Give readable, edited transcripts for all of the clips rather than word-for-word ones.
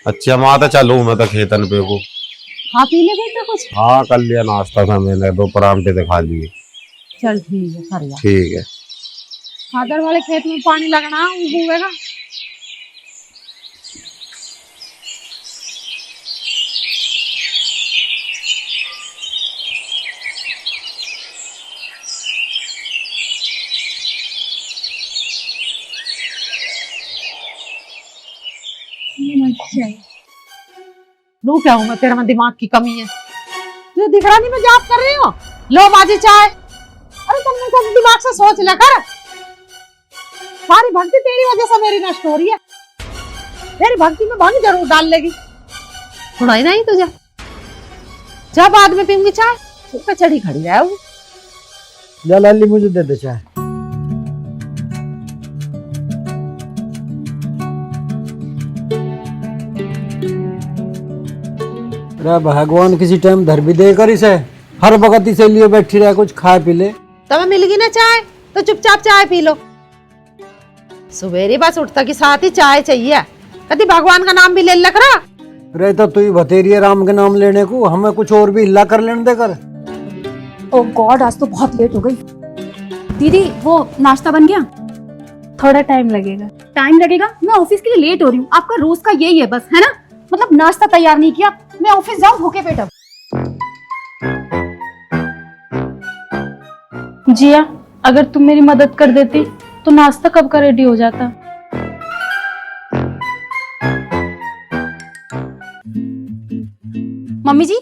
अच्छा माँ तो चलू मैं तो खेतन पे को खा पी ले बेटा कुछ। हाँ कर लिया नाश्ता था मैंने, 2 परांठे तो खा लिए। चल ठीक है कर जा। ठीक है। फादर वाले खेत में पानी लगना उगेगा। रू क्या हूँ मैं, तेरे में दिमाग की कमी है। तुझे दिख रहा नहीं मैं जॉब कर रही हूँ। लो बाजी चाय। अरे तुमने तो दिमाग से सोच लिया कर। सारी भक्ति तेरी वजह से मेरी नष्ट हो रही है। तेरी भक्ति में भंग जरूर डाल लेगी। सुनाई नहीं तुझे? जब बाद में पीऊंगी चाय तो चढ़ी खड़ी रहे वो। जा लाली मुझे दे दे चाय। भगवान किसी टाइम धर भी देकर इसे हर वक्त इसे लिए बैठी रहे, कुछ खा पी ले। तुम्हें मिलगी ना चाय तो चुपचाप चाय पी लो। सवेरे बस उठता के साथ ही चाय चाहिए। कभी भगवान का नाम भी ले लग रहा रे तो तू ही बतेरी है राम के नाम लेने को, हमें कुछ और भी हिला कर लेने देकर। ओह गॉड आज तो बहुत लेट हो गई। दीदी वो नाश्ता बन गया? थोड़ा टाइम लगेगा। टाइम लगेगा? मैं ऑफिस के लिए लेट हो रही हूँ। आपका रोज का यही है बस, है ना? मतलब नाश्ता तैयार नहीं किया, मैं ऑफिस जाऊँ भूखे पेट। अब जिया अगर तुम मेरी मदद कर देती तो नाश्ता कब का रेडी हो जाता। मम्मी जी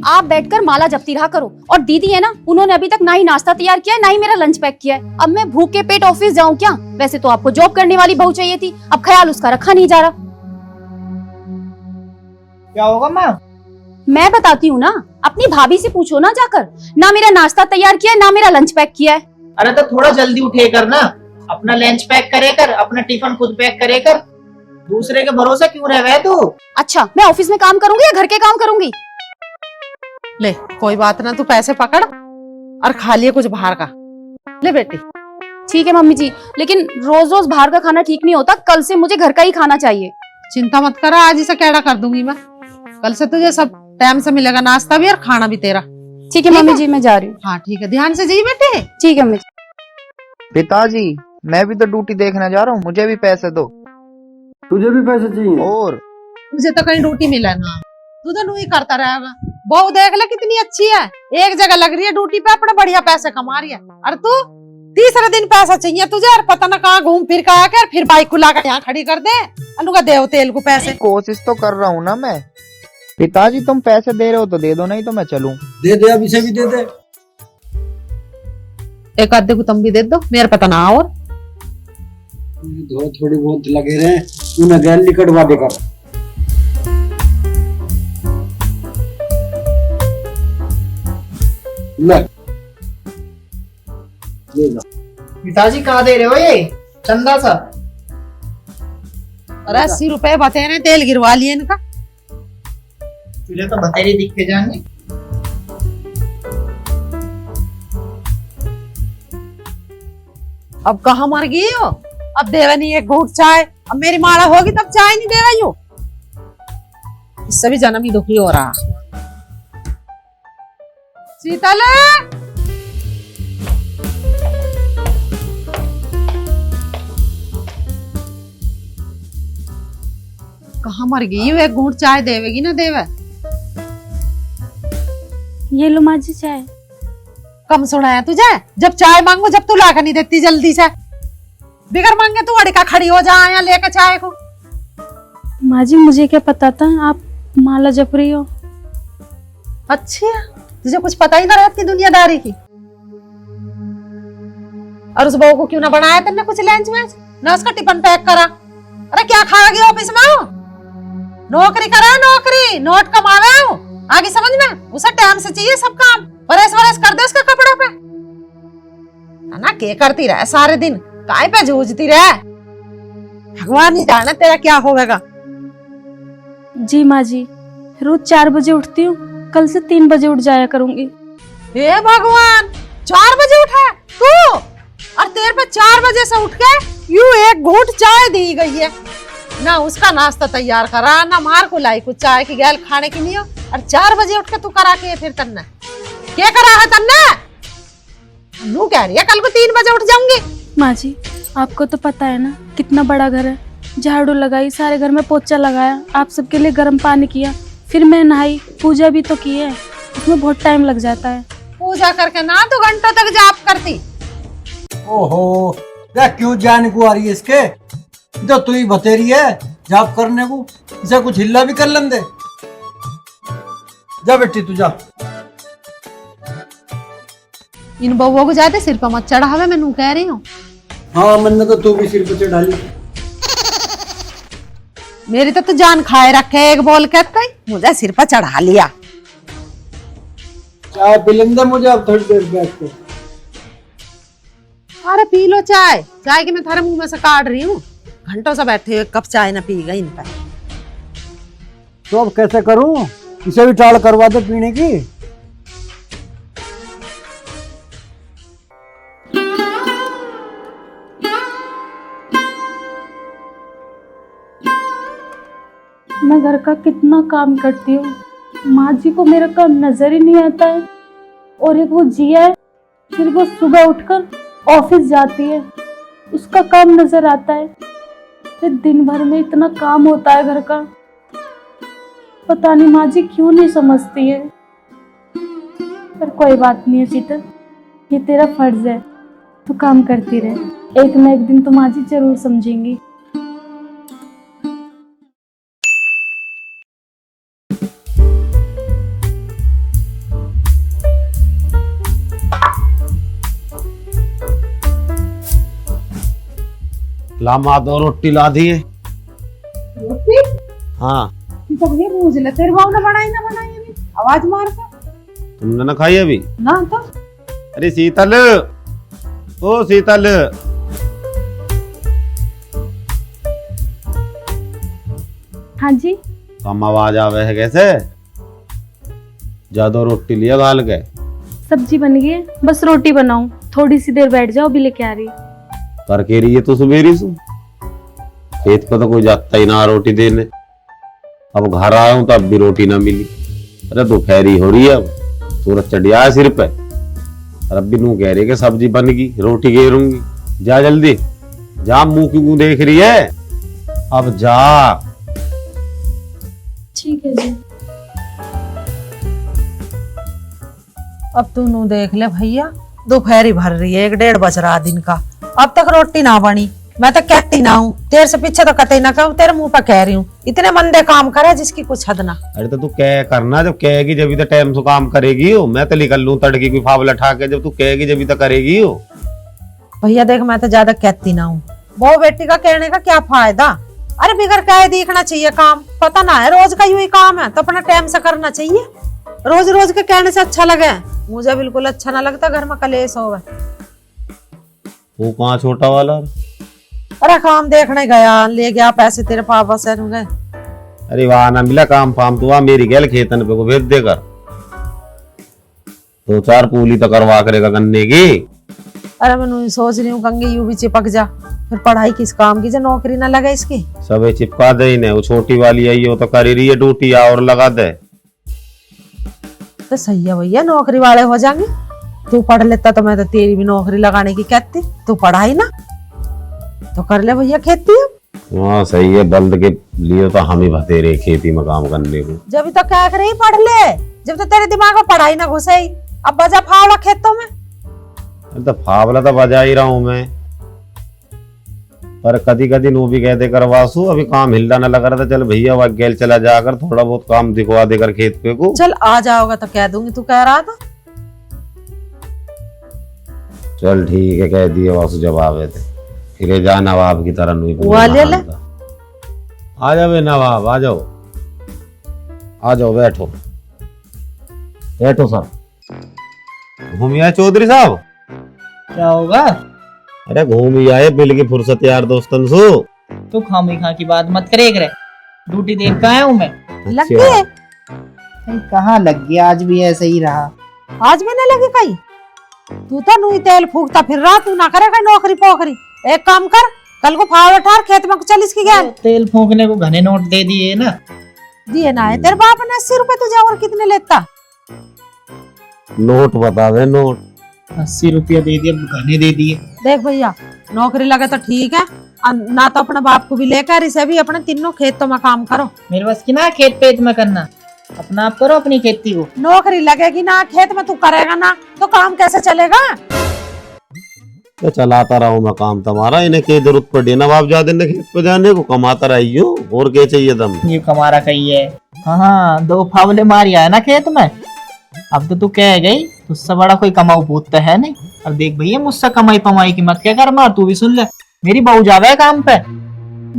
आप बैठकर माला जपती रहा करो। और दीदी है ना, उन्होंने अभी तक ना ही नाश्ता तैयार किया है ना ही मेरा लंच पैक किया है। अब मैं भूखे पेट ऑफिस जाऊँ क्या? वैसे तो आपको जॉब करने वाली बहू चाहिए थी, अब ख्याल उसका रखा नहीं जा रहा। क्या होगा माँ? मैं बताती हूँ ना, अपनी भाभी से पूछो ना जाकर। ना मेरा नाश्ता तैयार किया है ना मेरा लंच पैक किया है। अरे तो थोड़ा जल्दी उठे कर ना, अपना लंच पैक करे कर, अपना टिफिन खुद पैक करे कर। दूसरे के भरोसे क्यों रह गए तू? अच्छा मैं ऑफिस में काम करूंगी या घर के काम करूंगी? ले कोई बात ना, तू पैसे पकड़ और खा लिए कुछ बाहर का। ले बेटी। ठीक है मम्मी जी, लेकिन रोज रोज बाहर का खाना ठीक नहीं होता। कल से मुझे घर का ही खाना चाहिए। चिंता मत करा, आज इसे कैडा कर दूंगी मैं। कल से तुझे सब टाइम से मिलेगा, नाश्ता भी और खाना भी तेरा। ठीक है मम्मी जी मैं जा रही हूँ। हाँ ठीक है, ध्यान से जाइए बेटे। ठीक है मम्मी जी। पिताजी मैं भी तो ड्यूटी देखने जा रहा हूँ, मुझे भी पैसे दो। तुझे भी पैसे चाहिए? और तुझे तो कहीं ड्यूटी मिला ना, तू तो नहीं करता रहेगा। बहू देख ले कितनी अच्छी है, एक जगह लग रही है ड्यूटी पे, अपने बढ़िया पैसे कमा रही है। और तू तीसरे दिन पैसा चाहिए तुझे, और पता ना कहाँ घूम फिर के आकर फिर बाइक को लाकर यहाँ खड़ी कर दे। अनुका देव तेल को पैसे। कोशिश तो कर रहा हूँ ना मैं। पिताजी तुम पैसे दे रहे हो तो दे दो, नहीं तो मैं चलूं। दे दे, अब इसे भी दे दे। एक आधे को तुम भी दे दो, मेरे पता ना। और थोड़ी बहुत लगे रहे, उन्हें गैल निकटवा देकर। पिताजी कहाँ दे रहे हो ये चंदा सा? अरे 80 रुपए बचे ने, तेल गिरवा लिए इनका। तुझे तो बतेरी दिख के जाएंगे। अब कहाँ मर गई हो? अब देवे नहीं एक घूट चाय। अब मेरी माड़ा होगी तब चाय नहीं देगा यूं। इससे भी जन्म ही दुखी हो रहा। शीतल कहाँ मर गई हो? एक घूट चाय देवेगी ना देवे? ये लो माँ जी चाय। कम सुना है तुझे? जब चाय मांगो जब तू लाकर नहीं देती जल्दी से। बिगर मांगे तू अड़का खड़ी हो जा यहाँ लेकर चाय को। माँ जी मुझे क्या पता था आप माला जप रही हो। अच्छा तुझे कुछ पता ही ना रहती दुनियादारी की। और उस बहू को क्यों ना बनाया तुमने कुछ लंच में ना, उसका टिफिन पैक करा। अरे क्या खाओगी ऑफिस में? नौकरी करा, नौकरी नोट कमावे हो आगे समझ में। उसे टाइम से चाहिए सब काम। बरस बरस कर दे उसके कपड़ों पे ना। क्या करती रहे सारे दिन, काय पे जूझती रहे। भगवान ही जाने तेरा क्या होगा। जी माँ जी रोज 4 बजे उठती हूँ, कल से 3 बजे उठ जाया करूंगी। हे भगवान, 4 बजे उठा तू? और तेरे पे 4 बजे से उठ के यूं एक घूंट चाय दी गई है। ना उसका नाश्ता तैयार करा ना मार को लाई कुछ चाय की गैल खाने की नहीं हो। और 4 बजे उठ के तू करा के फिर तन्ना क्या करा है तन्ना? नू कह रही है कल को 3 बजे उठ जाऊंगी। माँ जी आपको तो पता है ना कितना बड़ा घर है, झाड़ू लगाई, सारे घर में पोछा लगाया, आप सबके लिए गर्म पानी किया, फिर मैं नहाई, पूजा भी तो की है, उसमें बहुत टाइम लग जाता है। पूजा करके ना 2 घंटों तक जाप करती। ओहो क्या क्यों जान को आ रही है इसके, तो तू ही बतेरी है जाप करने को, इसे कुछ हिल्ला भी कर लें दे। जा बेटी तू जा। इन बउओं को जाते सिर पर मत चढ़ावे, मैं नू कह रही हूँ। हाँ मन तो तू भी सिर पे चढ़ा ली। मेरी तो जान खाए रखे एक बोल के कहीं मुझे सिर पर चढ़ा लिया। चाय पी लें दे मुझे अब थोड़ी देर बैठ के। अरे पी लो चाय, चाय की मैं थारे मुंह में से काट रही हूँ। घंटों से बैठे हुए कप चाय ना पी गई इन पर। तो अब कैसे करूं, इसे भी टाल करवा दे पीने की। मैं घर का कितना काम करती हूँ, माँ जी को मेरा काम नजर ही नहीं आता है। और एक वो जिया है, फिर वो सुबह उठकर ऑफिस जाती है, उसका काम नजर आता है। फिर दिन भर में इतना काम होता है घर का, पता नहीं माँ जी क्यों नहीं समझती है। पर कोई बात नहीं है शीतल, ये तेरा फर्ज है, तू काम करती रहे, एक न एक दिन तो माँ जी जरूर समझेंगी। ला माँ 2 रोटी ला दी है। रोटी हाँ तो ये पूछ ले तेरे बाप ने बनाई ना बनाई अभी आवाज मार के। तुमने ना खाई अभी? ना तो अरे शीतल, ओ शीतल। हाँ जी कम आवाज आवे है कैसे? ज्यादा रोटी लिया गाल के। सब्जी बन गई है, बस रोटी बनाऊं, थोड़ी सी देर बैठ जाओ, अभी लेके आ रही। करके रही है तो सुबेरी सु खेत पर तो कोई जाता ही ना रोटी देने। अब घर आया हूं तो अब भी रोटी ना मिली। अरे दोपहरी हो रही है, अब सूरज चढ़ गया है सिर पे। और अब भी नू कह रही है कि सब्जी बन गई, रोटी घेरूंगी। जा जल्दी जा, मुंह क्यों देख रही है? अब जा। ठीक है जी। अब तू नू देख ले भैया, दोपहरी भर रही है, 1-1:30 बज रहा दिन का, अब तक रोटी ना बनी। मैं तो कहती ना हूँ, तेरे से पीछे तो कतई ना कहूँ, तेरे मुंह पर कह रही हूँ। इतने मंदे काम करे जिसकी कुछ हद ना। अरे तो तू क्या करना, जब कहेगी जब तो टाइम से काम करेगी हो। मैं तो निकल लूं तड़की की फावला ठा के, जब तू कहेगी जब तो करेगी हो। भैया देख मैं तो ज्यादा कहती ना हूँ, वो बेटी का कहने का क्या फायदा। अरे बिगड़ कहे देखना चाहिए काम, पता ना है रोज का यही काम है तो अपना टाइम से करना चाहिए। रोज रोज के कहने से अच्छा लगे, मुझे बिल्कुल अच्छा ना लगता घर में कलेश होवे। वो कहाँ छोटा वाला? अरे काम देखने गया, ले गया पैसे तेरे पापा से गए। अरे वहां ना मिला काम फाम तो वहां मेरी गैल खेतन पे को भेज देकर 2-4 पूली तो करवा करेगा गन्ने की। अरे मैं सोच रही हूँ गंगे यूं भी चिपक जा, फिर पढ़ाई किस काम की, जो नौकरी ना लगे इसकी। सब चिपका दे इन्हें, वो छोटी वाली आई हो तो कर ही रही है ड्यूटी, और लगा दे तो सही है भैया, नौकरी वाले हो जाएंगे। तू पढ़ लेता तो मैं तो तेरी भी नौकरी लगाने की कहती। तू पढ़ाई ना तो कर ले भैया खेती। अब हाँ सही है, बल्द के लिए तो हम ही बतेरे खेती में काम करने को। जब तो क्या करे पढ़ ले, जब तो तेरे दिमाग में पढ़ाई ना घुसे। अब बजा फावड़ा खेतों में। तो फावला तो बजा ही रहा हूँ मैं, पर कदी कदी नू भी कहते करवासू। अभी काम हिलना न लग रहा था, चल भैया वह गेल चला जाकर थोड़ा बहुत काम दिखवा देकर खेत पे को। चल आ जाओगा तो कह दूंगी, तू कह रहा था। चल ठीक है, कह दिए वासु जवाब है थे। फिर जा नवाब की तरह नहीं आ जाओ नवाब, आ जाओ आ जाओ, बैठो बैठो सर। घूम आए चौधरी साहब? क्या होगा? अरे घूम ही आए, बिल की फुर्सत यार दोस्तन सो। तू खामी खा की बात मत करे करे, ड्यूटी देख के आया हूँ मैं। लग गए? कहाँ लग गया, आज भी ऐसे ही रहा। आज भी नहीं लगी कहीं? तू तो नूई तेल फूकता फिर रहा, तू ना करे कहीं नौकरी पोखरी। एक काम कर, कल को फावड़ उठा खेत में चल इसकी गया तेल फूकने को घने नोट दे दिए ना। दिए ना है तेरे बाप ने 80 रुपए तुझे और कितने लेता? नोट बता दे, नोट 80 रुपया दे दिए, घने दे दिए। देख भैया, नौकरी लगे तो ठीक है, ना तो अपने बाप को भी लेकर इसे भी अपने तीनों खेतों में काम करो। मेरे बस की ना खेत पेट में करना, अपना आप करो अपनी खेती को। नौकरी लगेगी ना, खेत में तू करेगा ना, तो काम कैसे चलेगा? तो चलाता रहूं मैं काम तुम्हारा, इन्हें क्या जरूरत पड़ी ना बाप ज्यादा ने खेत पे जाने को, कमाता रही हूँ, और क्या चाहिए तुम? ये कमारा कही है। हाँ 2 फावले मारी है ना खेत में। अब तो तू कह गई, तुझसे बड़ा कोई कमाऊ भूत तो है नहीं। अब देख भैया, मुझसे कमाई पमाई की मत क्या कर, मार तू भी सुन ले, मेरी बहू जावे काम पे।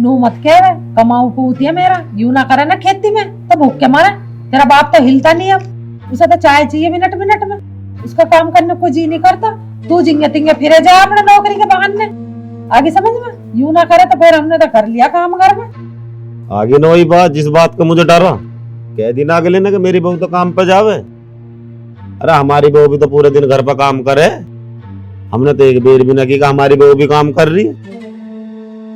नू मत कह रहे, कमाऊ पूत है मेरा, यूं ना करे ना खेती में तो भूख के मारे। तेरा बाप तो हिलता नहीं, अब उसे तो चाय चाहिए मिनट मिनट में, उसका काम करने को जी नहीं करता। तू जिंगे तिंगे फिरे जा अपने नौकरी के बहाने, आगे समझ में। यूं ना करे तो फिर हमने तो कर लिया काम घर में। आगे ना वही बात, जिस बात का मुझे डरा, कह दी ना अगले ने कि मेरी बहू तो काम पे जावे। अरे हमारी बहू भी तो पूरे दिन घर पर काम करे, हमने तो एक बेर भी ना की कि हमारी बहू भी काम कर रही है।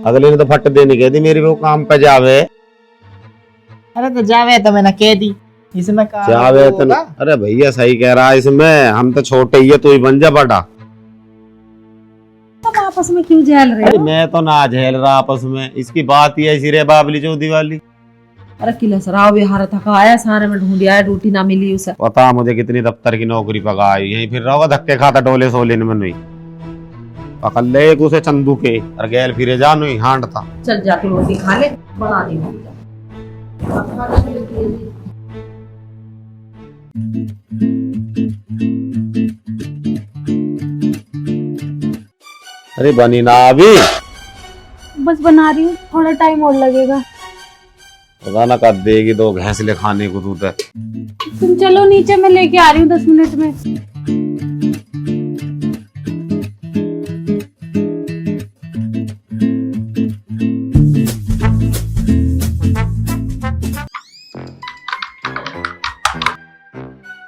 अगले ने तो फट देनी कह दी मेरी बहू काम पे जावे। अरे तो जावे तो मैंने कह दी, इसमें काम जावे तो तो होगा। अरे भैया सही कह रहा है, इसमें हम तो छोटे ही है, तू ही बन जा बड़ा। तुम आपस में क्यों झेल रहे अरे हो? मैं तो ना झेल रहा आपस में, इसकी बात ही ऐसी रे बाबली चौधरी वाली। अरे किले सराव बिहार थका आया, सारे में ढूंढ आया, ड्यूटी ना मिली उसे। पता मुझे कितनी दफ्तर की नौकरी पकाई, यहीं फिर रहोगा धक्के खाता डोले सोले में नहीं पकड़ ले एक उसे चंदू के और गैल फिरे जा नहीं हांडता। चल जाके रोटी खा ले, बना दी। अरे बनी ना अभी, बस बना रही हूँ, थोड़ा टाइम और लगेगा। पता ना कब देगी 2 घैंसले खाने को तू तो। तुम चलो नीचे, मैं लेके आ रही हूँ 10 मिनट में।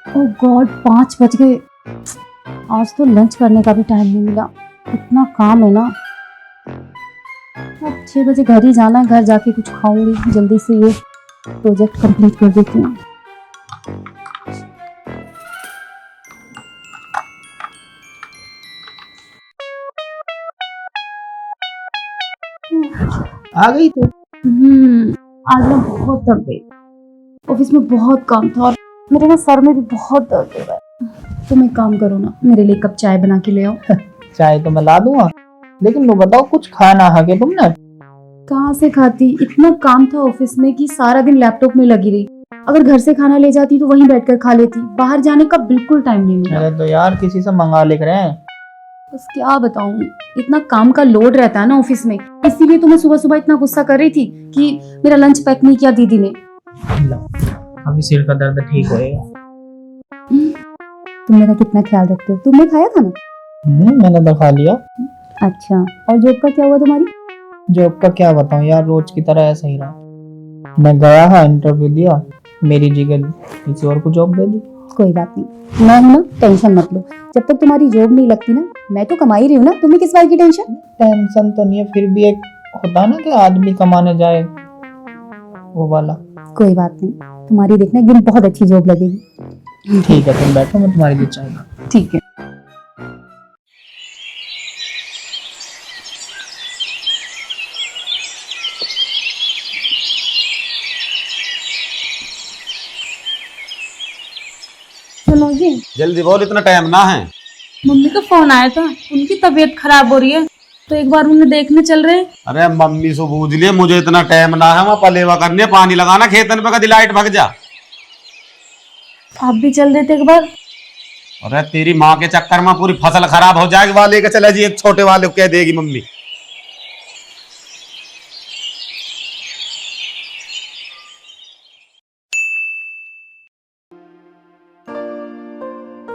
ओह गॉड, 5 बज गए। आज तो लंच करने का भी टाइम नहीं मिला, इतना काम है ना। अब 6 बजे घर ही जाना है, घर जाके कुछ खाऊंगी, जल्दी से ये प्रोजेक्ट कंप्लीट कर देती हूँ। आ गई तू? आज मैं बहुत थक गई, ऑफिस में बहुत काम था और मेरे ना सर में भी बहुत दर्द हो रहा है। तुम एक काम करो ना, मेरे लिए कप चाय बना के ले आओ। चाय तो मैं ला दूंगा, लेकिन वो बताओ कुछ खाना है क्या तुमने? कहाँ से खाती, इतना काम था ऑफिस में कि सारा दिन लैपटॉप में लगी रही। अगर घर से खाना ले जाती तो वहीं बैठकर खा लेती, बाहर जाने का बिल्कुल टाइम नहीं मिला। अरे तो यार किसी से मंगा ले रहे हैं। बस क्या बताऊं, इतना काम का लोड रहता है ना ऑफिस में, इसीलिए तो मैं सुबह सुबह इतना गुस्सा कर रही थी कि मेरा लंच पैक नहीं किया दीदी ने। अभी सिर का दर्द ठीक होएगा। तुम मेरा कितना ख्याल रखते हो। तुमने खाया था ना? मैंने तो खा लिया। अच्छा, और जॉब का क्या हुआ तुम्हारी? जॉब का क्या बताऊं यार, रोज की तरह ऐसा ही रहा। मैं गया है, इंटरव्यू दिया, मेरी जगह किसी और को जॉब दे दी। कोई बात नहीं, मैं हूं ना, टेंशन मत लो। जब तक तुम्हारी जॉब नहीं लगती ना, मैं तो कमा ही रही हूँ ना, तुम्हें किस बात की टेंशन? टेंशन तो नहीं है, फिर भी एक होता है ना कि आदमी कमाने जाए, वो वाला। कोई बात नहीं, तुम्हारी देखना एक दिन बहुत अच्छी जॉब लगेगी। ठीक है तुम बैठो, मैं तुम्हारे लिए चाय लाऊं। ठीक है। चलो जी, जल्दी बोल, इतना टाइम ना है। मम्मी का फोन आया था, उनकी तबीयत खराब हो रही है, तो एक बार उन्हें देखने चल रहे हैं। अरे मम्मी से पूछ लिए, मुझे इतना टाइम ना है, वहाँ पलेवा करने पानी लगाना खेतन पे, कदी लाइट भग जा। आप भी चल देते एक बार। अरे तेरी माँ के चक्कर में पूरी फसल खराब हो जाएगी, वाले के चला जी, एक छोटे वाले को कह देगी मम्मी।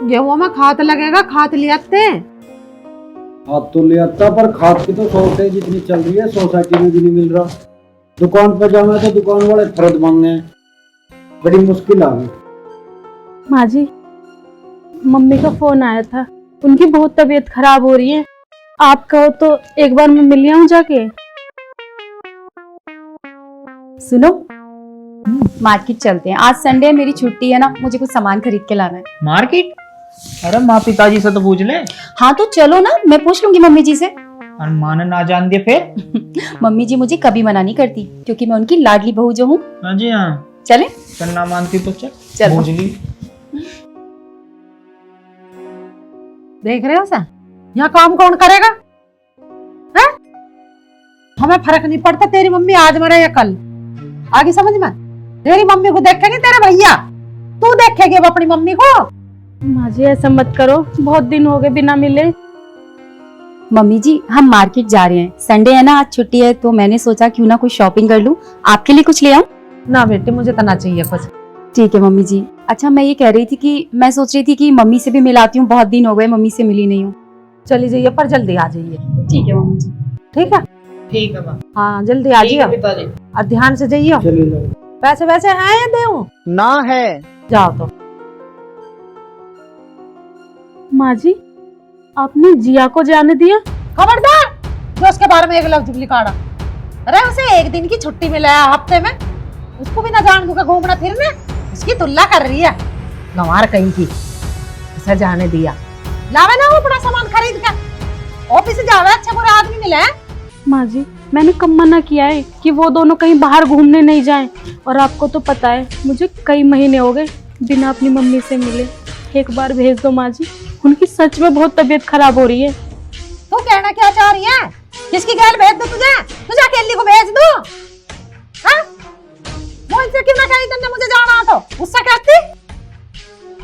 गेहूं में खाद लगेगा, खाद ले आते हैं। खाद तो ले आता, पर खाद की तो शॉर्टेज जितनी चल रही है सोसाइटी में भी नहीं मिल रहा। दुकान पर जाना तो दुकान वाले फर्द मांगने हैं, बड़ी मुश्किल आ गई। माँ जी, मम्मी का फोन आया था, उनकी बहुत तबीयत खराब हो रही है, आप कहो तो एक बार मैं मिल आऊं जाके। सुनो, मार्केट चलते हैं। आज संडे है, मेरी छुट्टी है ना, मुझे कुछ सामान खरीद के लाना है। मार्केट? अरे माँ पिताजी से तो पूछ ले। हाँ तो चलो ना, मैं पूछ लूंगी मम्मी जी से। और माँ ने ना जान दिया फिर? मम्मी जी मुझे कभी मना नहीं करती, क्योंकि मैं उनकी लाडली बहू जो हूँ। हाँ जी हाँ। चले? चल ना मानती तो चल। चलो। पूछ ली। देख रहे हो सर, यहाँ काम कौन करेगा? है? हमें फर्क नहीं पड़ता तेरी मम्मी आज मरे या कल। आगे समझ में? तेरी मम्मी को देखेंगे तेरे भैया, तू देखेगी अब अपनी मम्मी को। माँ जी ऐसा मत करो, बहुत दिन हो गए बिना मिले। मम्मी जी हम मार्केट जा रहे हैं, संडे है ना, आज छुट्टी है, तो मैंने सोचा क्यों ना कुछ शॉपिंग कर लूं। आपके लिए कुछ ले आऊं? ना बेटे, मुझे तो ना चाहिए कुछ। ठीक है मम्मी जी। अच्छा मैं ये कह रही थी कि मैं सोच रही थी कि मम्मी से भी मिलाती हूँ, बहुत दिन हो गए मम्मी से मिली नहीं हूँ। चली जाइए पर जल्दी आ जाइए। ठीक है मम्मी जी। ठीक है? ठीक है माँ। हाँ जल्दी आ जाइए पिताजी। और ध्यान से जाइए। पैसे वैसे हैं या देऊं? ना है। जाओ तो। माँ जी आपने जिया को जाने दिया? खबरदार, जो उसके बारे में एक लफ्ज भी निकाला। अरे उसे एक दिन की छुट्टी मिला है हफ्ते में, उसको भी ना जान दूंगा घूमना फिरने। उसकी तुलना कर रही है गंवार कहीं की, उसे जाने दिया। लावे ना वो अपना सामान खरीद कर, ऑफिस जावे, अच्छे बुरे आदमी मिले हैं। माँ जी मैंने कब मना किया है कि वो दोनों कहीं बाहर घूमने नहीं जाएं। और आपको तो पता है मुझे कई महीने हो गए बिना अपनी मम्मी से मिले। एक बार भेज दो माँ जी, उनकी सच में बहुत तबीयत खराब हो रही है। तू कहना क्या चाह रही है? किसकी गैल भेज दो तुझे? तुझे अकेली को भेज दो? हाँ? वो इनसे क्यों ना कही तुमने मुझे जाना तो उससे कहती?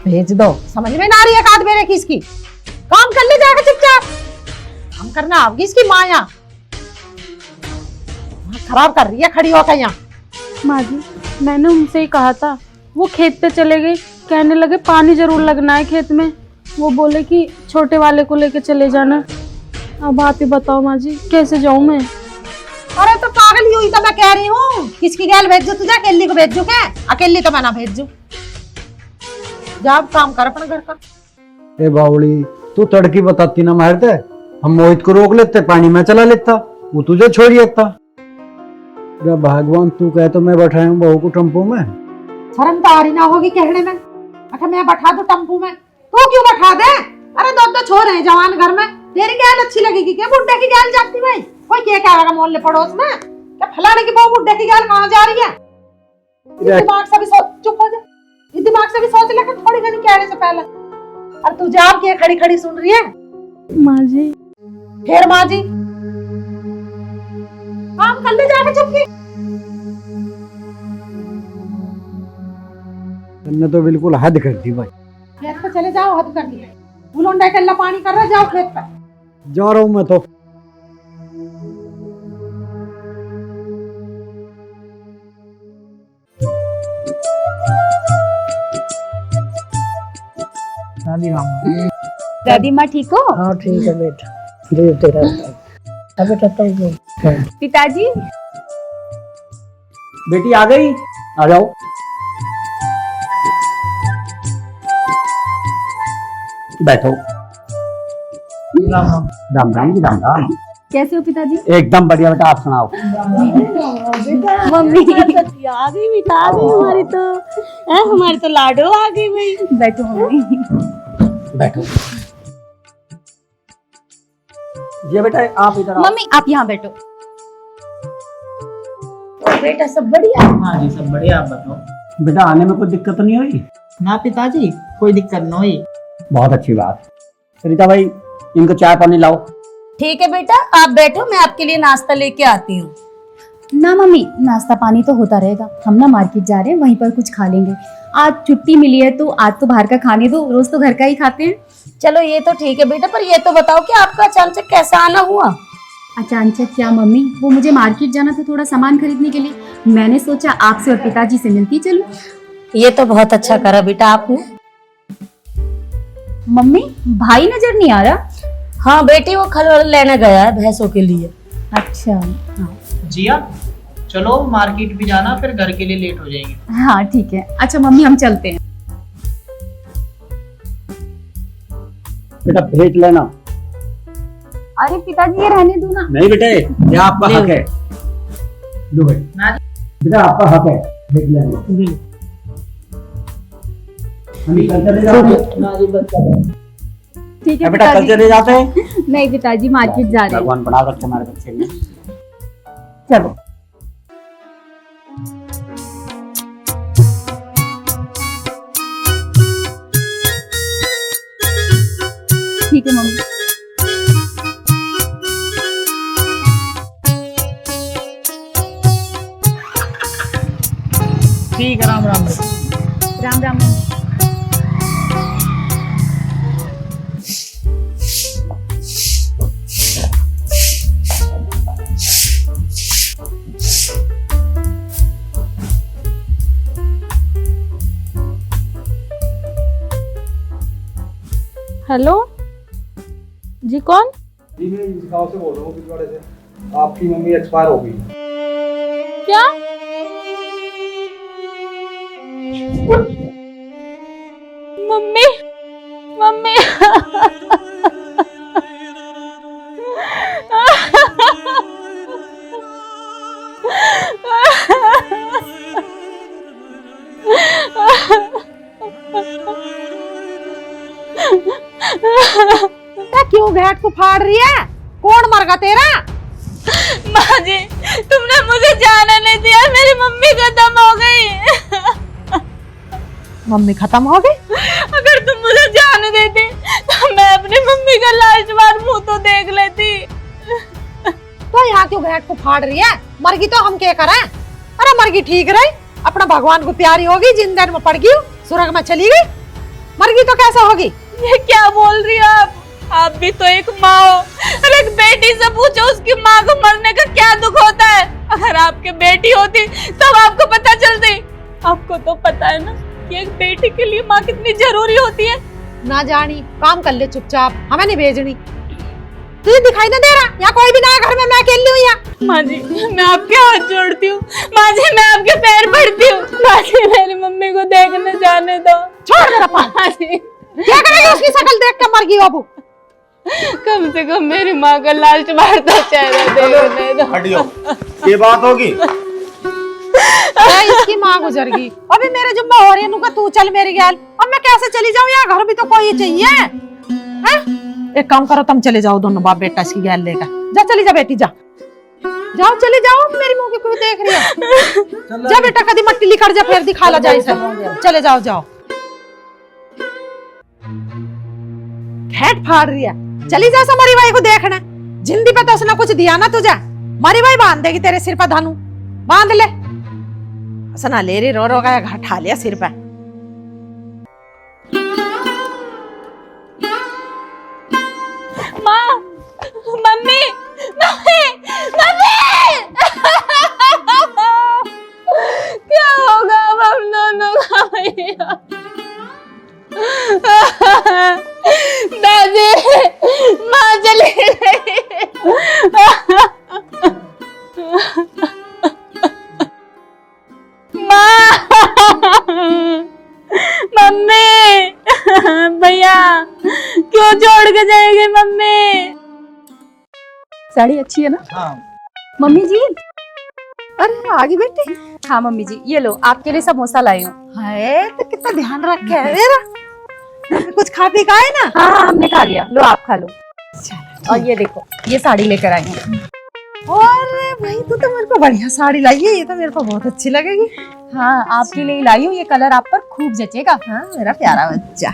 भेज दो, समझ में ना आ रही है काद मेरे की इसकी। काम कर ले जाकर चुपचाप, काम करना आवगी इसकी माया। खराब कर रही है खड़ी होकर यहाँ। माँ जी मैंने उनसे ही कहा था, वो खेत पे चले गए, कहने लगे पानी जरूर लगना है खेत में। वो बोले कि छोटे वाले को लेके चले जाना। अब आप ही बताओ माँ जी कैसे जाऊँ मैं? अरे तो पागल ही हुई तो मैं कह रही हूँ, किसकी गैल भेजू तुझे? अकेली को भेजू क्या? अकेली तो मैं ना भेजू। जा अब काम कर अपने घर का। ए बावली, तू तड़की बताती ना मारते, हम मोहित को रोक लेते, पानी में चला लेता, वो तुझे छोड़ देता। जब भगवान तू कहे तो मैं बैठा हूँ बहू को टम्पू में। शर्म तो आ रही ना होगी कहने में। अच्छा मैं बैठा दूं टम्पू में, तू क्यों बैठा दे? अरे दो छोरे हैं जवान घर में, तेरी गैल अच्छी लगेगी क्या? बुड्ढे की गैल जाती भाई? कोई क्या कह रहा मोहल्ले पड़ोस में क्या फलाने की बहू बुड्ढे की गैल कहाँ जा रही है? इस दिमाग से भी सोच, चुप हो जा। इस दिमाग से भी सोच लेकर थोड़ी घनी कहने से पहले। और तू जाब के खड़ी खड़ी सुन रही है? माँ जी फिर माँ जी काम कर ले जाके चुपकी। तुमने तो बिल्कुल हद कर दी भाई। खेत पे चले जाओ, हद कर दी। बुलंडा कल्ला पानी कर रहा, जाओ खेत पे। जा रहा हूँ मैं तो। दादी माँ ठीक हो? हाँ ठीक है बेटा, देव तेरा अब बेटा तो पिताजी बेटी आ गई, आ जाओ। बैठो। राम राम जी, राम राम। कैसे हो पिताजी? एकदम बढ़िया बेटा, आप सुनाओ। मम्मी आ गई बेटा, आ गई हमारी तो, हमारी तो लाडो आ गई भाई। बैठो मम्मी। बैठो। ये बेटा आप इधर आओ। मम्मी आप यहाँ बैठो। बेटा सब बढ़िया? हाँ जी सब बढ़िया, आप बताओ। बेटा आने में कोई दिक्कत नहीं हुई? ना पिताजी कोई दिक्कत नहीं हुई। बहुत अच्छी बात। सरिता भाई इनको चाय पानी लाओ। ठीक है बेटा, आप बैठो, मैं आपके लिए नाश्ता लेके आती हूँ। ना मम्मी, नाश्ता पानी तो होता रहेगा, हम ना मार्केट जा रहे हैं, वहीं पर कुछ खा लेंगे। आज छुट्टी मिली है तो आज तो बाहर का खाने दो, रोज तो घर का ही खाते हैं। चलो ये तो ठीक है बेटा, पर ये तो बताओ कि आपका अचानक कैसा आना हुआ? अचानक क्या मम्मी, वो मुझे मार्केट जाना था थोड़ा सामान खरीदने के लिए, मैंने सोचा आपसे और पिताजी से मिलती चलूं। ये तो बहुत अच्छा करा बेटा आपने। मम्मी भाई नजर नहीं आ रहा? हाँ बेटी, वो खल लेने गया है भैंसों के लिए। अच्छा हाँ। जिया चलो मार्केट भी जाना, फिर घर के लिए लेट हो जाएंगे। हाँ ठीक है। अच्छा मम्मी हम चलते हैं। बेटा भेज लेना। अरे पिताजी ये रहने दो ना। नहीं बेटे, ये आपका हक है। लो भाई बेटा, आपका हक है, देख लेंगे। हम कल चले जाते ठीक है बेटा, कल पिताजी। चले जाते हैं। नहीं पिताजी मार्केट जा रहे हैं। भगवान बना रखे हमारे बच्चे में। चलो। ठीक है मम्मी। ठीक है, राम राम। राम राम मम्मी। हेलो जी, कौन? जी मैं इस गांव से बोल रहा हूँ बिजवाड़े से। आपकी मम्मी एक्सपायर हो गई। क्या? Mummy, mummy. क्यों घेट को फाड़ रही है? कौन मर गया तेरा? माँ जी, तुमने मुझे जाने नहीं दिया, मेरी मम्मी खत्म हो गई। मम्मी खत्म हो गई? अगर तुम मुझे जाने देती तो मैं अपनी मम्मी का लास्ट बार मुंह तो देख लेती। तो यहाँ क्यों घेट को फाड़ रही है? मरगी तो हम क्या करें? अरे मरगी ठीक रही, अपना भगवान को प्यारी होगी, जिंदगी में पड़ गई, स्वर्ग में चली गई। मरगी तो कैसे होगी? ये क्या बोल रही हो आप भी तो एक माँ हो। अरे एक बेटी से पूछो उसकी माँ को मरने का क्या दुख होता है। अगर आपकी बेटी होती तब आपको पता चलती। आपको तो पता है ना कि एक बेटी के लिए माँ कितनी जरूरी होती है। ना जानी, काम कर ले चुपचाप, हमें नहीं भेजनी। तुझे दिखाई ना दे रहा? यहाँ कोई भी ना है घर में, मैं अकेली हूँ यहाँ। माँ जी, मैं आपके हाथ जोड़ती हूँ। माँ जी, मैं आपके पैर पड़ती हूँ। माँ जी, मेरी मम्मी को देखने जाने दो। छोड़ मेरा पास। माँ जी, क्या करेगी उसकी शक्ल देख के? मर गई बाबू। कम से कम मेरी माँ का लास्ट बार तो चेहरा देखने दो। हटियो, ये बात होगी। इसकी माँ गुजर गई, अभी मेरे जुम्मा हो रही है। नुका तू चल मेरी गैल। अब मैं कैसे चली जाऊँ? यहाँ घर भी तो कोई चाहिए है? एक काम करो, तुम चले जाओ दोनों बाप बेटा इसकी गैल लेकर। जा चली जा बेटी, जा जाओ, चले जाओ। मेरी मुंह की क्यों देख रही है? जा बेटा, कदी मट्टी लिखा जा, फिर दिखा ला जाए। चले जाओ, जाओ। घेट फाड़ रही है, चली जा मरी भाई को देखना। जिंदगी पे तो उसने कुछ दिया ना तुझे। मरी भाई बांध देगी तेरे सिर पर धानु, बांध ले। असना ले रही, रो रो का घाट ठा लिया सिर पे। माँ, मम्मी, मम्मी, मम्मी। क्या होगा अब हम दोनों का भैया? दादी, माँ चली गई। माँ, मम्मी, भैया क्यों छोड़ के जाएगी मम्मी? साड़ी अच्छी है ना? हाँ मम्मी जी। अरे आगे बेटी। हाँ मम्मी जी, ये लो आपके लिए समोसा लाई हूँ। हाय, तो कितना ध्यान रखे है मेरा। कुछ खा पी का है ना? हाँ हाँ, हमने खा लिया। लो आप खा लो। और ये देखो, ये साड़ी लेकर आई हूँ। अरे भाई, तू तो मेरे को बढ़िया साड़ी लाई है। ये तो मेरे को बहुत अच्छी लगेगी। हाँ, आपके लिए लाई हूँ। ये कलर आप पर खूब जचेगा। हाँ, मेरा प्यारा बच्चा।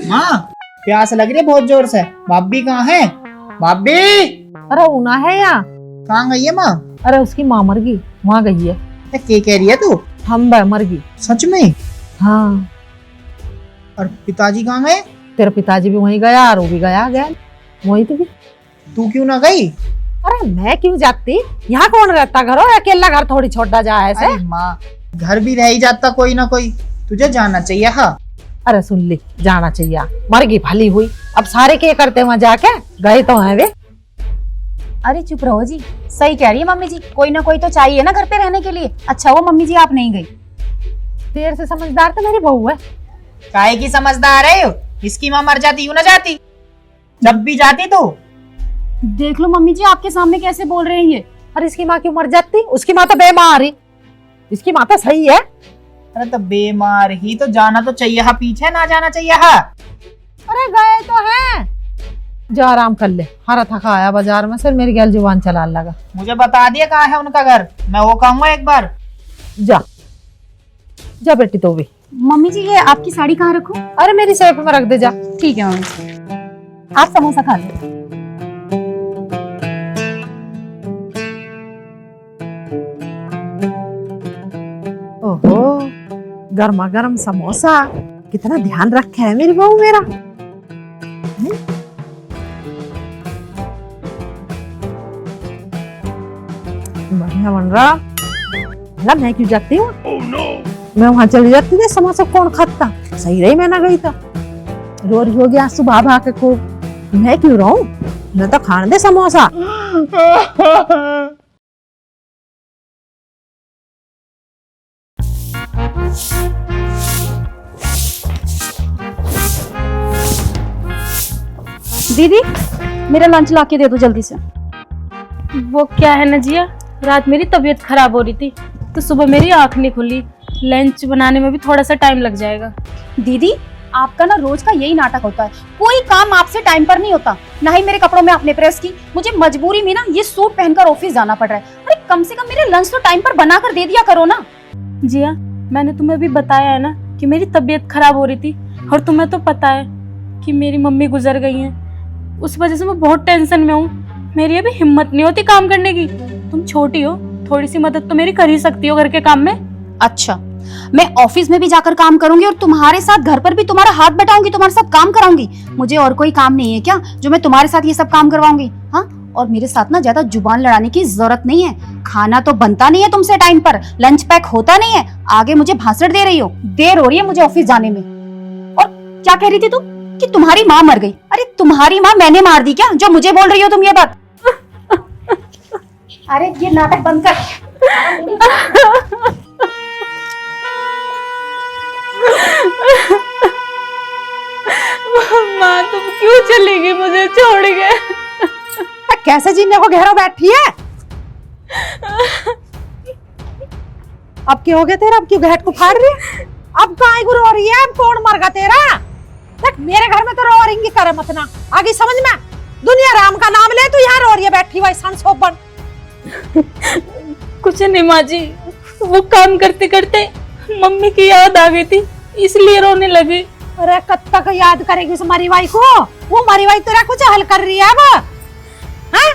माँ, प्यास लग रही है बहुत जोर से। भाभी कहाँ है? भाभी अरे ऊना है यहाँ। कहाँ गई है माँ? अरे उसकी माँ मर गई, वहाँ गई है। क्या कह रही है तू? हम मर गई। सच में? हाँ। और पिताजी कहाँ गए? तेरा पिताजी भी वहीं गया और वो भी गया वहीं तो भी। तू क्यों ना गई? अरे मैं क्यों जाती? यहाँ कौन रहता घर? हो अकेला घर थोड़ी छोटा जाए ऐसे। अरे माँ, घर भी रह ही जाता कोई ना कोई, तुझे जाना चाहिए। हाँ अरे सुन ले, जाना चाहिए। मर गई भली हुई, अब सारे क्या करते वहाँ जाके? गए तो हैं वे। अरे चुप रहो जी, सही कह रही है मम्मी जी। कोई ना कोई तो चाहिए ना घर पे रहने के लिए। अच्छा वो मम्मी जी आप नहीं गई। देर से समझदार तो मेरी बहू है। काहे की समझदार है? इसकी माँ मर जाती यूं ना जाती, जब भी जाती तो देख लो मम्मी जी, आपके सामने कैसे बोल रहे हैं ये। अरे इसकी माँ क्यों मर जाती? उसकी माँ तो बेमार है, इसकी माँ तो सही है। अरे तो बीमार ही तो जाना तो चाहिए हा, पीछे ना जाना चाहिए हा। अरे गए तो हैं, जा आराम कर ले। हरा थका आया बाजार में, फिर मेरी गैल जुबान चला लगा। मुझे बता दिया कहाँ है उनका घर, मैं वो कहूंगा एक बार। जा जा बेटी तो भी। मम्मी जी ये आपकी साड़ी कहाँ रखूं? अरे मेरी सेफ में रख दे जा। ठीक है मम्मी, आप समोसा खा लो। ओहो, गर्मा गर्म समोसा, कितना ध्यान रखे है मेरी बहू मेरा। बढ़िया बन रहा। मतलब मैं क्यों जाती हूँ? मैं वहां चली जाती थी, समोसा कौन खाता? सही रही मैं ना गई तो। रोज हो गया सुबह भा के खूब, मैं क्यों रहूं? मैं तो खाने दे समोसा। दीदी मेरा लंच ला के दे दो जल्दी से। वो क्या है ना जिया, रात मेरी तबीयत खराब हो रही थी तो सुबह मेरी आंख नहीं खुली। लंच बनाने में भी थोड़ा सा टाइम लग जाएगा। दीदी आपका ना रोज का यही नाटक होता है, कोई काम आपसे टाइम पर नहीं होता। ना ही मेरे कपड़ों में आपने प्रेस की, मुझे मजबूरी में ना ये सूट पहनकर ऑफिस जाना पड़ रहा है। अरे कम से कम मेरे लंच तो टाइम पर बना कर दे दिया करो ना। जिया मैंने तुम्हें भी बताया है ना कि मेरी तबीयत खराब हो रही थी, और तुम्हें तो पता है कि मेरी मम्मी गुजर गई हैं। उस वजह से मैं बहुत टेंशन में हूँ। मेरी अभी हिम्मत नहीं होती काम करने की। तुम छोटी हो, थोड़ी सी मदद तो मेरी कर ही सकती हो घर के काम में। अच्छा, मैं ऑफिस में भी जाकर काम करूंगी और तुम्हारे साथ घर पर भी तुम्हारा हाथ बटाऊंगी, तुम्हारे साथ काम कराऊंगी। मुझे और कोई काम नहीं है क्या जो मैं तुम्हारे साथ ये सब काम करवाऊंगी? हाँ, और मेरे साथ ना ज्यादा जुबान लड़ाने की जरूरत नहीं है। खाना तो बनता नहीं है तुमसे टाइम पर, लंच पैक होता नहीं है, आगे मुझे भाषण दे रही हो। देर हो रही है मुझे ऑफिस जाने में। और क्या कह रही थी तुम कि तुम्हारी माँ मर गई? अरे तुम्हारी माँ मैंने मार दी क्या जो मुझे बोल रही हो तुम ये बात? अरे ये नाटक बंद कर। माँ तुम क्यों चली गई मुझे छोड़ के? कैसे जीने को घेरो बैठी है? अब क्या हो गया तेरा? अब क्यों घेट को फाड़ रही है? अब काय को रो रही है? अब कौन मर गया तेरा? देख मेरे घर में तो रो रही कर मत ना, आगे समझ में। दुनिया राम का नाम ले, तू यहाँ रो रही है बैठी हुई सन सोबन। कुछ नहीं माँ जी, वो काम करते करते मम्मी की याद आ गई थी इसलिए रोने लगी। अरे कब तक याद करेगी उस मरी बाई को? वो मरी बाई तेरा कुछ हल कर रही है अब? हाँ?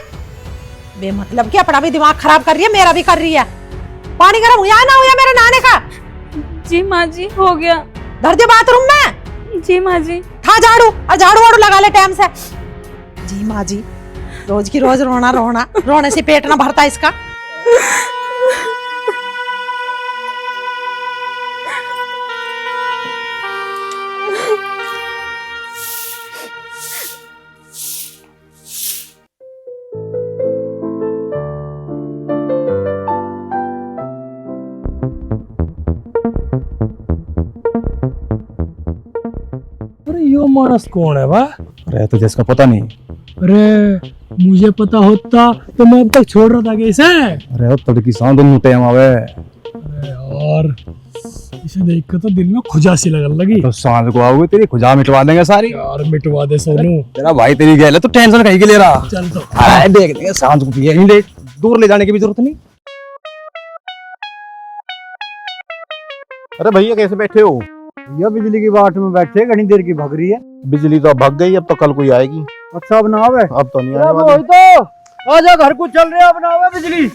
बेमतलब की अपना भी दिमाग खराब कर रही है, मेरा भी कर रही है। पानी गर्म हुआ ना हुआ मेरे नहाने का? जी माँ जी हो गया। धर दे बाथरूम में। जी माँ जी। था झाड़ू, और झाड़ू वाड़ू लगा ले टाइम से। जी माँ जी, रोज की रोज रोना रोना, रोने से पेट ना भरता इसका। अरे यो मानस कौन है वाह? अरे तो जिसका पता नहीं। अरे मुझे पता होता तो मैं अब तक छोड़ रहा था कैसे? अरे तब की सांड दोनों टाइम आवे। अरे यार इसे देख कर तो दिल में खुजासी लगने लगी। तो सांझ को आओगे तेरी खुजा मिटवा देंगे सारी। यार मिटवा दे सोनू। तेरा भाई तेरी गैल है तो टेंशन कहीं के ले रहा। चल तो अरे देख देंगे सांझ को पिए नहीं, ले दूर ले जाने की भी जरूरत नहीं। अरे भैया कैसे बैठे हो? ये बिजली की बाट में बैठे, घनी देर की भग रही है। बिजली तो अब भग गई, अब तो कल कोई आएगी। अच्छा अब ना आवे? अब तो नहीं आने वाली। वही तो आजा घर को चल रहे, अब ना आवे बिजली।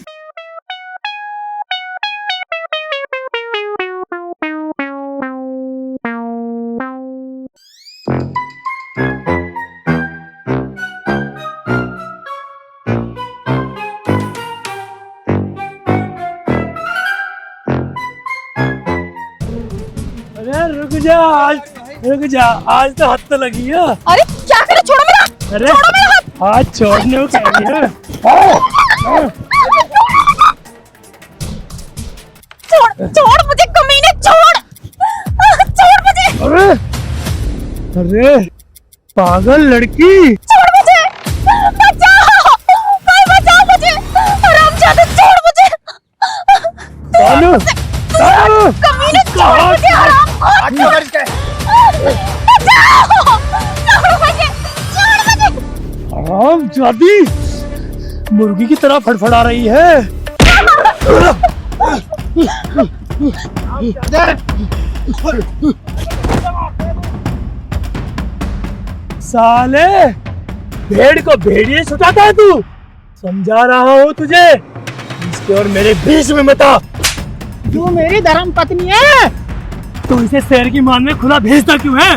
अरे रुक जा, आज तो हद तो लगी है। अरे क्या करे, छोड़ो मेरा। अरे हाथ छोड़ने को कह रही है। छोड़ छोड़ मुझे कमीने, छोड़ छोड़ मुझे। अरे अरे पागल लड़की, छोड़ मुझे, बचाओ। जानू कमीने, छोड़ मुझे हरामखोर! बचाओ! छोड़ मुझे! छोड़ मुझे! आराम जादी मुर्गी की तरह फड़फड़ा रही है। साले भेड़ को भेड़िए छुटाता है तू। समझा रहा हूँ तुझे, इसके और मेरे बीच में मत आ। तू मेरी धर्म पत्नी है। तो इसे शेर की मान में खुला भेजता क्यों है?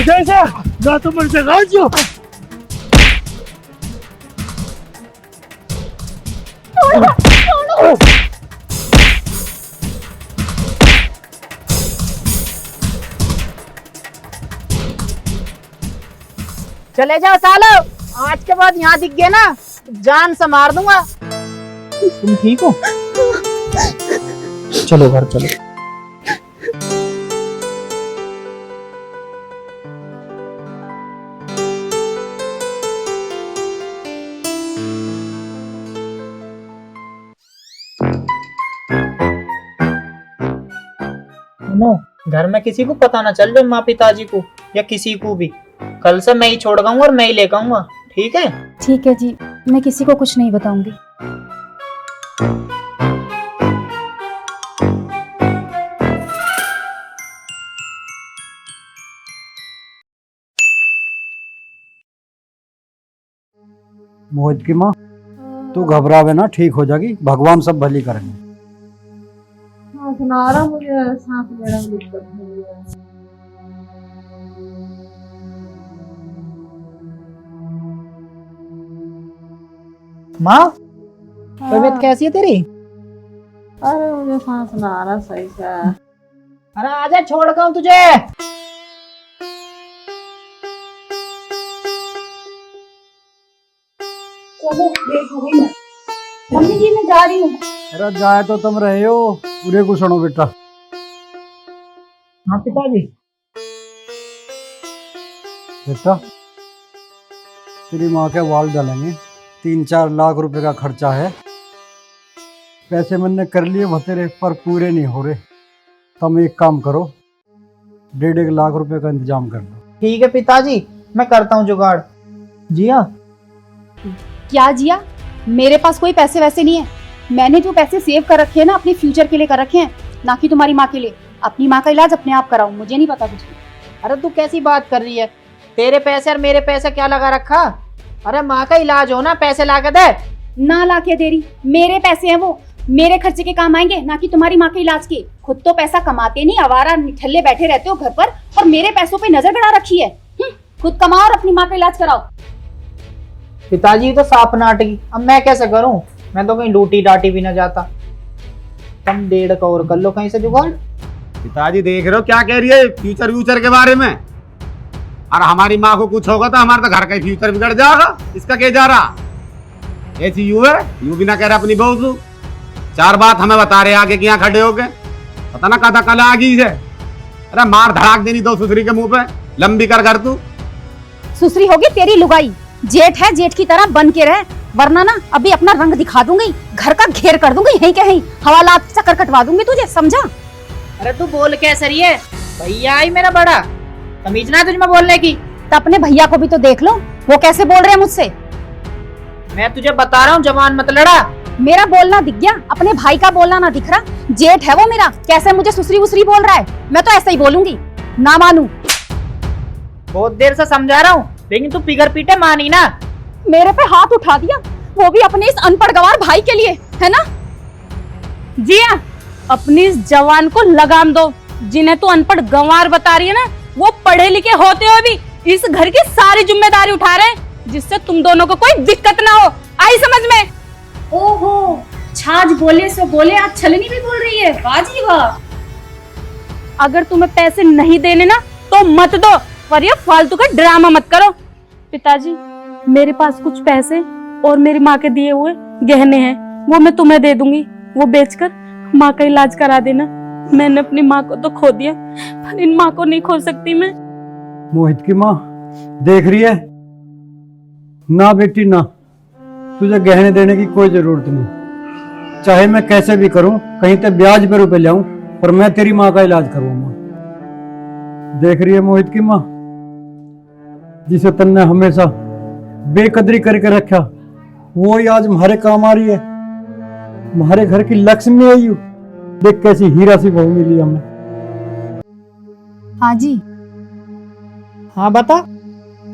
जैसा ना तो मर से गाजियो। चले जाओ सालो, आज के बाद यहाँ दिख गए ना जान से मार दूंगा। तुम ठीक हो? चलो घर चलो। सुनो, घर में किसी को पता ना चल जाए, माँ पिताजी को या किसी को भी। कल से मैं ही छोड़ गाऊंगा और मैं ही लेकर आऊंगा, ठीक है? ठीक है जी, मैं किसी को कुछ नहीं बताऊंगी। मोहित की माँ, तू घबरावे ना, ठीक हो जाएगी, भगवान सब भली करेंगे। हाँ, सुना रहा मुझे सांस लेने में दिक्कत हो रही है। माँ तबीयत कैसी है तेरी? अरे मुझे सांस ना आ रहा सही से। अरे आजा, छोड़ गाऊं तुझे। चलो लेट हो गई मैं। मम्मी जी मैं जा रही हूँ। अरे जाए तो तुम रहे हो, पूरे को सुनो बेटा। हाँ पिताजी। बेटा तेरी माँ के वाल डालेंगे, 3-4 लाख रुपए का खर्चा है। पैसे मैंने कर लिए बतेरे, पर पूरे नहीं हो रहे। तुम एक काम करो, 1.5 लाख रुपए का इंतजाम कर दो। ठीक है पिताजी, मैं करता हूँ जुगाड़। जिया, क्या जिया? मेरे पास कोई पैसे वैसे नहीं है। मैंने जो पैसे सेव कर रखे हैं ना, अपने फ्यूचर के लिए कर रखे हैं, ना कि तुम्हारी माँ के लिए। अपनी माँ का इलाज अपने आप कराऊं, मुझे नहीं पता कुछ भी। अरे तू कैसी बात कर रही है? तेरे पैसे और मेरे पैसे क्या लगा रखा? अरे माँ का इलाज हो ना, पैसे ला के दे। ना ला के दे रही, मेरे पैसे हैं वो, मेरे खर्चे के काम आएंगे, ना कि तुम्हारी माँ के इलाज के। खुद तो पैसा कमाते नहीं, आवारा निठल्ले बैठे रहते हो घर पर, और मेरे पैसों पे नजर गड़ा रखी है। खुद कमाओ और अपनी माँ का इलाज कराओ। पिताजी तो साफ नाटकी, अब मैं कैसे करूं? मैं तो कहीं लूटी डाटी भी ना जाता। तुम 1.5 का और कर लो कहीं से जुगाड़। पिताजी देख रहे हो क्या कह रही है फ्यूचर व्यूचर के बारे में? और हमारी माँ को कुछ होगा तो हमारा तो घर का फ्यूचर बिगड़ जाएगा। इसका क्या जा रहा? ऐसी यू है, यू भी ना कह रहा अपनी बहू से 4 बात हमें बता रहे आगे कि यहाँ खड़े होके। पता ना कथा कल आ गई से। अरे मार धड़ाक देनी दो सुसरी के मुंह पे, लंबी कर घर तू। सुसरी होगी तेरी लुगाई, जेठ है, जेठ की तरह बन के रह, वरना ना अभी अपना रंग दिखा दूंगी, घर का घेर कर दूंगी, यहीं के यहीं हवालात चक्कर कटवा दूंगी तुझे, समझा? अरे तू बोल कैसे रही है? भैया आई मेरा बड़ा, तमीज ना तुझ में बोलने की। तो अपने भैया को भी तो देख लो, वो कैसे बोल रहे हैं मुझसे। मैं तुझे बता रहा हूँ, जवान मत लड़ा। मेरा बोलना दिख गया, अपने भाई का बोलना ना दिख रहा। जेठ है वो मेरा, कैसे मुझे सुसरी वुसरी बोल रहा है? मैं तो ऐसे ही बोलूंगी, ना मानू। बहुत देर से समझा रहा हूँ, लेकिन तू पिगर पीटे मानी ना। मेरे पे हाथ उठा दिया, वो भी अपने इस अनपढ़ गवार भाई के लिए, है ना? जिया, अपनी इस जवान को लगाम दो। जिन्हें तू अनपढ़ गंवार बता रही है ना, वो पढ़े लिखे होते हुए भी इस घर की सारी जिम्मेदारी उठा रहे हैं, जिससे तुम दोनों को कोई दिक्कत ना हो। आई समझ में? ओहो, छाछ बोले सो बोले, आज छलनी भी बोल रही है। वाह जी वाह। अगर तुम्हें पैसे नहीं देने ना तो मत दो, पर ये फालतू का ड्रामा मत करो। पिताजी, मेरे पास कुछ पैसे और मेरी माँ के दिए हुए गहने हैं, वो मैं तुम्हें दे दूंगी। वो बेचकर माँ का इलाज करा देना। मैंने अपनी माँ को तो खो दिया, पर इन माँ को नहीं खो सकती मैं। मोहित की माँ देख रही है ना बेटी ना, तुझे गहने देने की कोई जरूरत नहीं। चाहे मैं कैसे भी करूं, कहीं ते ब्याज पे रुपए लाऊं, पर मैं तेरी माँ का इलाज करूंगा। देख रही है मोहित की माँ, जिसे तन्ने हमेशा बेकदरी करके रखा, वो ही आज हमारे काम आ रही है। हमारे घर की लक्ष्मी है यू। देख कैसी हीरा सी बहू मिली हमें। हाँ जी। हाँ बता।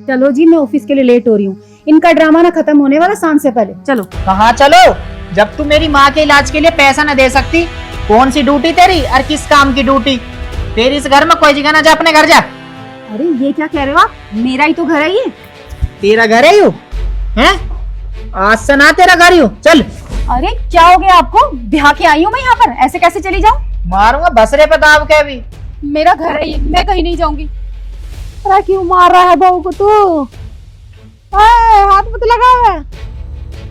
चलो जी, मैं ऑफिस के लिए लेट हो रही हूँ। इनका ड्रामा ना खत्म होने वाला सांझ से पहले। चलो। कहाँ चलो? जब तू मेरी माँ के इलाज के लिए पैसा न दे सकती, कौन सी ड्यूटी तेरी और किस काम की ड्यूटी? तेरी इस घर में कोई जगह ना, जा अपने घर जा। अरे ये क्या कह रहे हो आप? मेरा ही तो घर है ये। तेरा घर है यू है? आज से ना तेरा घर यू। चल। अरे क्या हो गया आपको? ब्याह के आई हूँ मैं यहाँ पर, ऐसे कैसे चली जाऊँ? मारूंगा बसरे पे दाब के भी। मेरा घर है ये, मैं कहीं नहीं जाऊंगी। अरे क्यों मार रहा है बहू को तू? हाथ मत लगा है।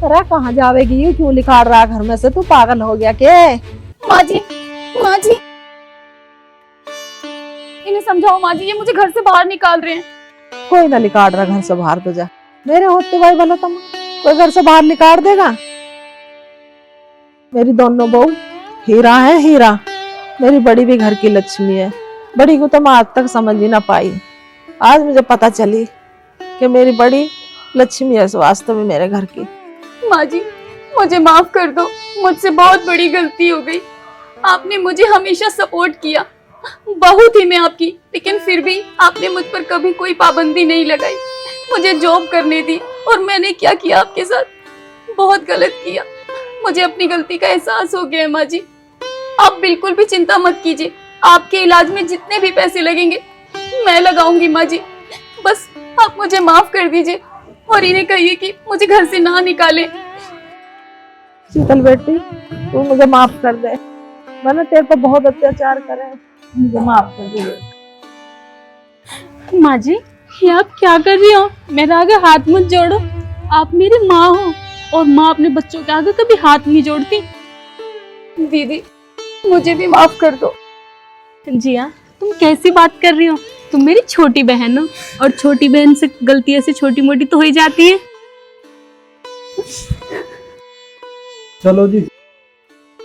अरे कहाँ जावेगी? यू क्यों निकाल रहा है घर में से? तू पागल हो गया के? माँ जी, माँ जी, इन्हें समझाओ माँ जी, ये मुझे घर से बाहर निकाल रहे हैं। कोई ना निकाल रहा घर से बाहर, तो जा। मेरे होते भाई बोला तुम कोई घर से बाहर निकाल देगा? मेरी दोनों बहू हीरा है, हीरा। मेरी बड़ी भी घर की लक्ष्मी है। बड़ी को तो मैं आज तक समझ ही ना पाई। आज मुझे पता चली कि मेरी बड़ी लक्ष्मी है वास्तव में मेरे घर की। माँ जी, मुझे माफ कर दो, मुझसे बहुत बड़ी गलती हो गई। आपने मुझे हमेशा सपोर्ट किया, बहू थी मैं आपकी, लेकिन फिर भी आपने मुझ पर कभी कोई पाबंदी नहीं लगाई। मुझे जॉब करने दी और मैंने क्या किया आपके साथ? बहुत गलत किया। मुझे अपनी गलती का एहसास हो गया है माँ जी। आप बिल्कुल भी चिंता मत कीजिए, आपके इलाज में जितने भी पैसे लगेंगे मैं लगाऊंगी माँ जी। बस आप मुझे माफ कर दीजिए और इन्हें कहिए कि मुझे घर से ना निकाले। शीतल बेटी, तू मुझे माफ कर दे। मैंने तेरे पर बहुत अत्याचार करे, मुझे माफ कर दे। माँ जी, ये आप क्या कर रही हो? मेरे आगे हाथ मत जोड़ो। आप मेरी माँ हो और माँ अपने बच्चों के आगे कभी हाथ नहीं जोड़ती। दीदी, मुझे भी माफ कर दो। जी हाँ, तुम कैसी बात कर रही हो? तुम मेरी छोटी बहन हो और छोटी बहन से गलती ऐसे छोटी मोटी तो हो ही जाती है। चलो जी,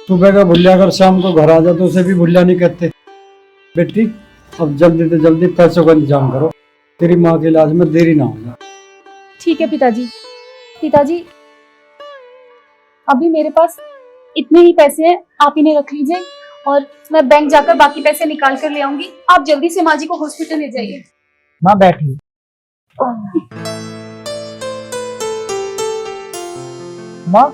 सुबह का भुल्ला अगर शाम को घर आ जाए तो उसे भी भुल्ला नहीं कहते। बेटी अब जल्दी से जल्दी पैसों का इंतजाम करो, तेरी माँ के इलाज में देरी ना हो जाए। ठीक है पिताजी। पिताजी, अभी मेरे पास इतने ही पैसे हैं, आप इन्हें रख लीजिए और मैं बैंक जाकर बाकी पैसे निकाल कर ले आऊंगी। आप जल्दी से माँ जी को हॉस्पिटल ले जाइए। माँ बैठी। माँ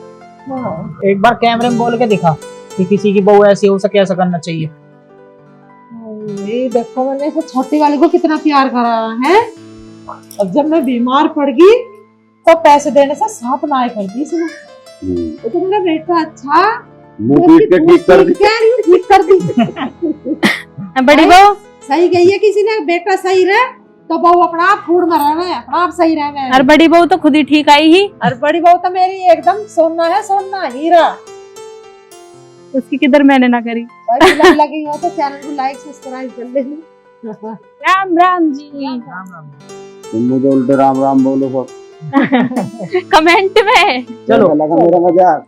एक बार कैमरे में बोल के दिखा कि किसी की बहू ऐसी हो सके, ऐसा करना चाहिए। ये देखो मैंने इस छोटी वाली को कितना प्यार करा है। अब जब मैं बीमार पड़ गई तो पैसे देने से साफ नाई कर दी इसने। तो मेरा बेटा अच्छा मुंह पीट के ठीक कर दी। ठीक कर दी। बड़ी बहू सही गई है, किसी ने बेटा सही रहे तो बहू अपना आप फूड में रहे, अपना आप सही रहे। और बड़ी बहू तो खुद ही ठीक आई ही। और बड़ी बहू तो मेरी एकदम सोना है, सोना हीरा। उसकी किधर मैंने ना करी। लगी हो तो चैनल को लाइक सब्सक्राइब कर लेना। राम राम जी। तुम मुझे उल्टे राम राम बोलो सब। कमेंट में चलो लगा मेरा मजाक।